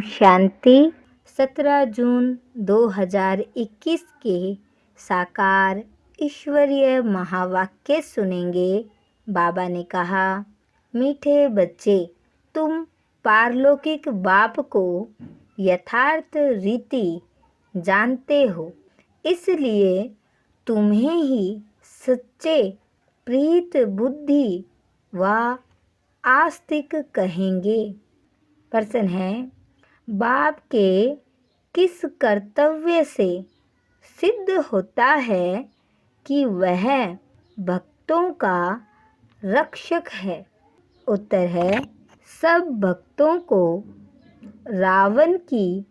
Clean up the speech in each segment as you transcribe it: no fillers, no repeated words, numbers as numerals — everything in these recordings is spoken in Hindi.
शांति। 17 जून 2021 के साकार ईश्वरीय महावाक्य सुनेंगे। बाबा ने कहा, मीठे बच्चे, तुम पारलौकिक बाप को यथार्थ रीति जानते हो, इसलिए तुम्हें ही सच्चे प्रीत बुद्धि व आस्तिक कहेंगे। प्रश्न है, बाप के किस कर्तव्य से सिद्ध होता है कि वह भक्तों का रक्षक है? उत्तर है, सब भक्तों को रावण की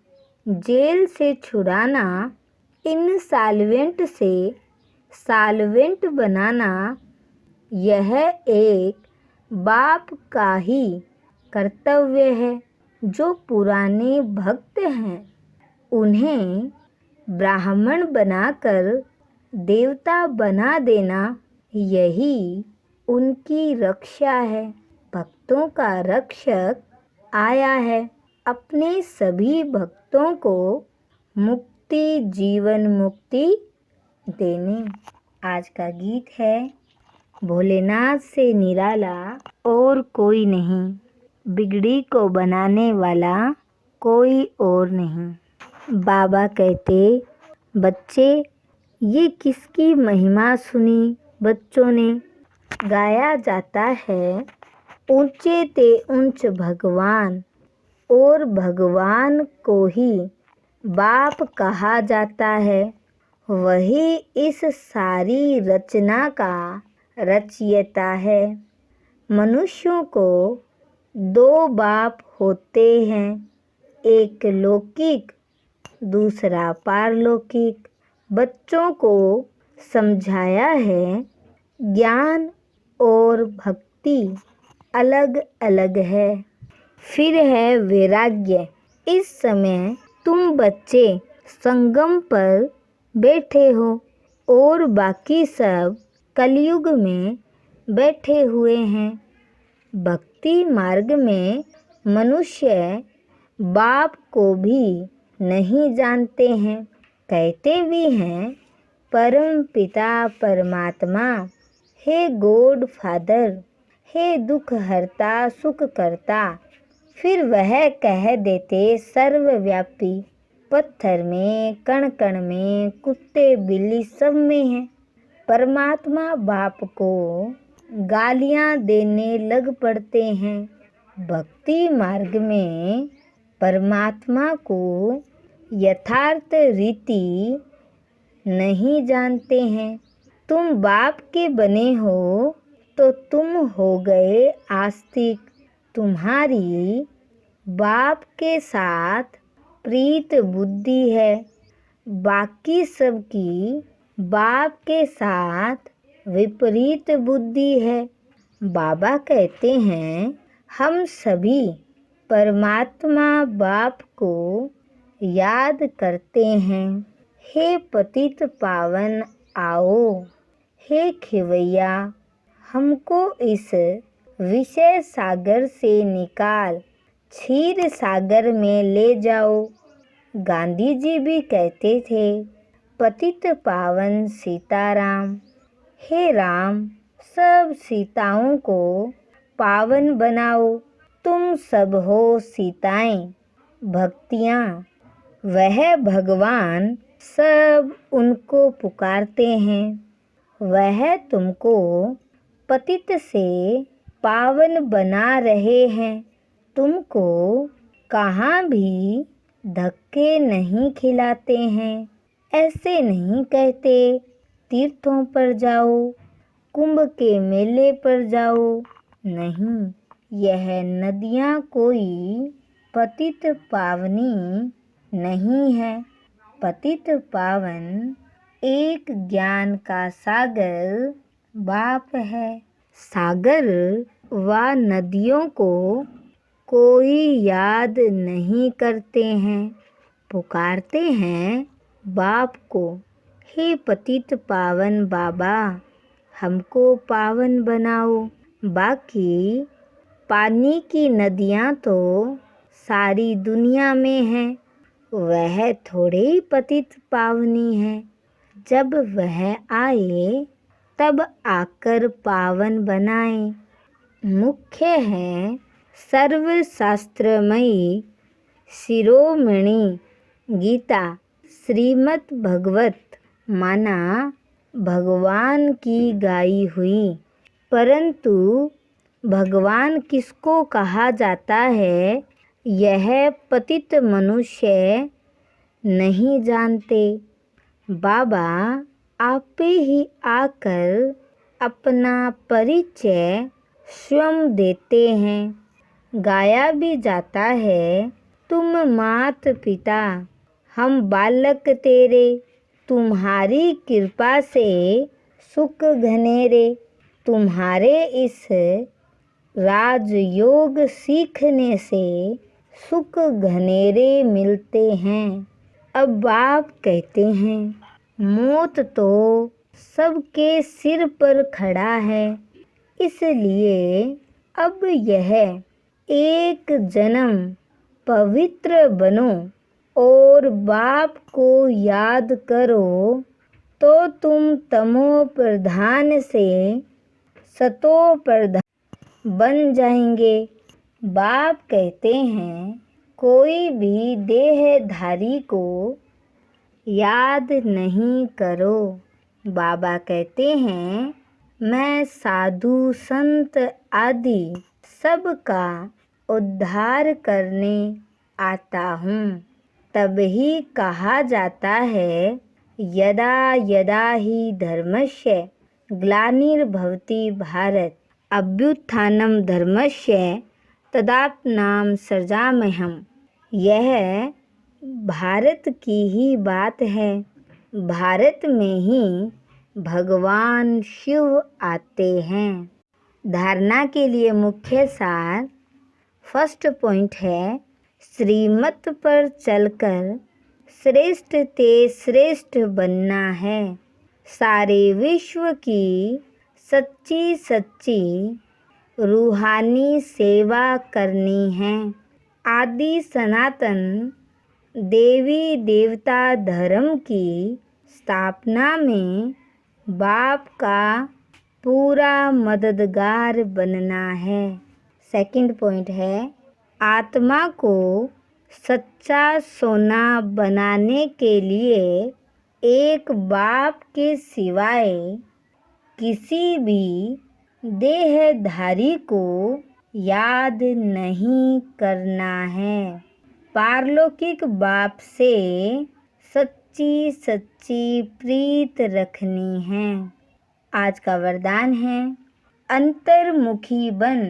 जेल से छुड़ाना, इनसॉल्वेंट से सॉल्वेंट बनाना, यह एक बाप का ही कर्तव्य है। जो पुराने भक्त हैं, उन्हें ब्राह्मण बनाकर देवता बना देना, यही उनकी रक्षा है। भक्तों का रक्षक आया है अपने सभी भक्तों को मुक्ति, जीवन मुक्ति देने। आज का गीत है, भोलेनाथ से निराला और कोई नहीं, बिगड़ी को बनाने वाला कोई और नहीं। बाबा कहते, बच्चे, ये किसकी महिमा सुनी बच्चों ने? गाया जाता है, ऊंचे ते ऊंच भगवान, और भगवान को ही बाप कहा जाता है। वही इस सारी रचना का रचयिता है। मनुष्यों को दो बाप होते हैं, एक लौकिक, दूसरा पारलौकिक। बच्चों को समझाया है, ज्ञान और भक्ति अलग अलग है। फिर है वैराग्य। इस समय तुम बच्चे संगम पर बैठे हो और बाकी सब कलयुग में बैठे हुए हैं। भक्ति मार्ग में मनुष्य बाप को भी नहीं जानते हैं। कहते भी हैं, परम पिता परमात्मा, हे गॉड फादर, हे दुख हरता सुख करता। फिर वह कह देते सर्वव्यापी, पत्थर में, कण कण में, कुत्ते बिल्ली सब में है। परमात्मा बाप को गालियां देने लग पड़ते हैं। भक्ति मार्ग में परमात्मा को यथार्थ रीति नहीं जानते हैं। तुम बाप के बने हो तो तुम हो गए आस्तिक। तुम्हारी बाप के साथ प्रीत बुद्धि है, बाकी सबकी बाप के साथ विपरीत बुद्धि है। बाबा कहते हैं, हम सभी परमात्मा बाप को याद करते हैं। हे पतित पावन आओ, हे खिवैया, हमको इस विषय सागर से निकाल क्षीर सागर में ले जाओ। गांधी जी भी कहते थे, पतित पावन सीताराम, हे राम, सब सीताओं को पावन बनाओ। तुम सब हो सीताएं, भक्तियाँ। वह भगवान सब उनको पुकारते हैं। वह तुमको पतित से पावन बना रहे हैं। तुमको कहाँ भी धक्के नहीं खिलाते हैं। ऐसे नहीं कहते तीर्थों पर जाओ, कुंभ के मेले पर जाओ। नहीं, यह नदियाँ कोई पतित पावनी नहीं है। पतित पावन एक ज्ञान का सागर बाप है। सागर व नदियों को कोई याद नहीं करते हैं, पुकारते हैं बाप को। हे पतित पावन बाबा, हमको पावन बनाओ। बाकी पानी की नदियाँ तो सारी दुनिया में है वह थोड़े ही पतित पावनी है। जब वह आए तब आकर पावन बनाए। मुख्य है सर्वशास्त्रमयी शिरोमणि गीता श्रीमद् भगवत माना भगवान की गाई हुई। परंतु भगवान किसको कहा जाता है यह पतित मनुष्य नहीं जानते। बाबा आप ही आकर अपना परिचय स्वयं देते हैं। गाया भी जाता है, तुम मात पिता हम बालक तेरे, तुम्हारी कृपा से सुख घनेरे। तुम्हारे इस राजयोग सीखने से सुख घनेरे मिलते हैं। अब बाप कहते हैं मौत तो सबके सिर पर खड़ा है, इसलिए अब यह एक जन्म पवित्र बनो और बाप को याद करो तो तुम तमो प्रधान से सतो प्रधान बन जाएंगे। बाप कहते हैं कोई भी देहधारी को याद नहीं करो। बाबा कहते हैं मैं साधु संत आदि सबका उद्धार करने आता हूँ। तभी कहा जाता है यदा यदा ही धर्मस्य ग्लानिर्भवति भारत अभ्युत्थानं धर्मस्य तदात्मनां सृजाम्यहम्। यह भारत की ही बात है। भारत में ही भगवान शिव आते हैं। धारणा के लिए मुख्य सार फर्स्ट पॉइंट है श्रीमत पर चलकर श्रेष्ठ ते श्रेष्ठ बनना है। सारे विश्व की सच्ची सच्ची रूहानी सेवा करनी है। आदि सनातन देवी देवता धर्म की स्थापना में बाप का पूरा मददगार बनना है। सेकंड पॉइंट है आत्मा को सच्चा सोना बनाने के लिए एक बाप के सिवाय किसी भी देहधारी को याद नहीं करना है। पारलौकिक बाप से सच्ची सच्ची प्रीत रखनी है। आज का वरदान है अंतर्मुखी बन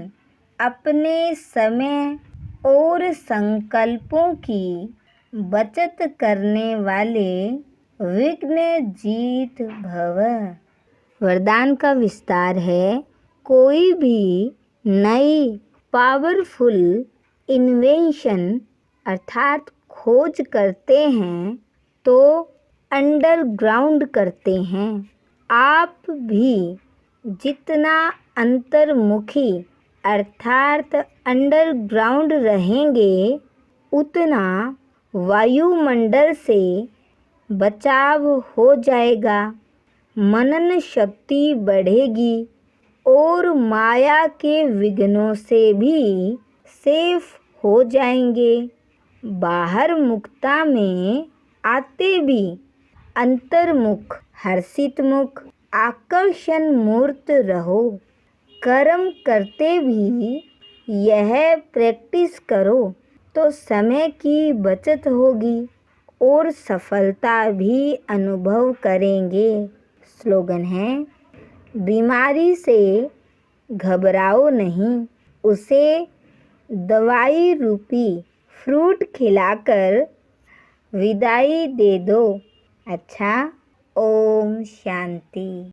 अपने समय और संकल्पों की बचत करने वाले विघ्न जीत भव। वरदान का विस्तार है कोई भी नई पावरफुल इन्वेंशन अर्थात खोज करते हैं तो अंडरग्राउंड करते हैं। आप भी जितना अंतर्मुखी अर्थात अंडरग्राउंड रहेंगे उतना वायुमंडल से बचाव हो जाएगा, मनन शक्ति बढ़ेगी और माया के विघ्नों से भी सेफ हो जाएंगे। बाहर मुक्ता में आते भी अंतर्मुख हर्षित मुख आकर्षण मूर्त रहो। कर्म करते भी यह प्रैक्टिस करो तो समय की बचत होगी और सफलता भी अनुभव करेंगे। स्लोगन है बीमारी से घबराओ नहीं, उसे दवाई रूपी फ्रूट खिलाकर विदाई दे दो। अच्छा, ओम शांति।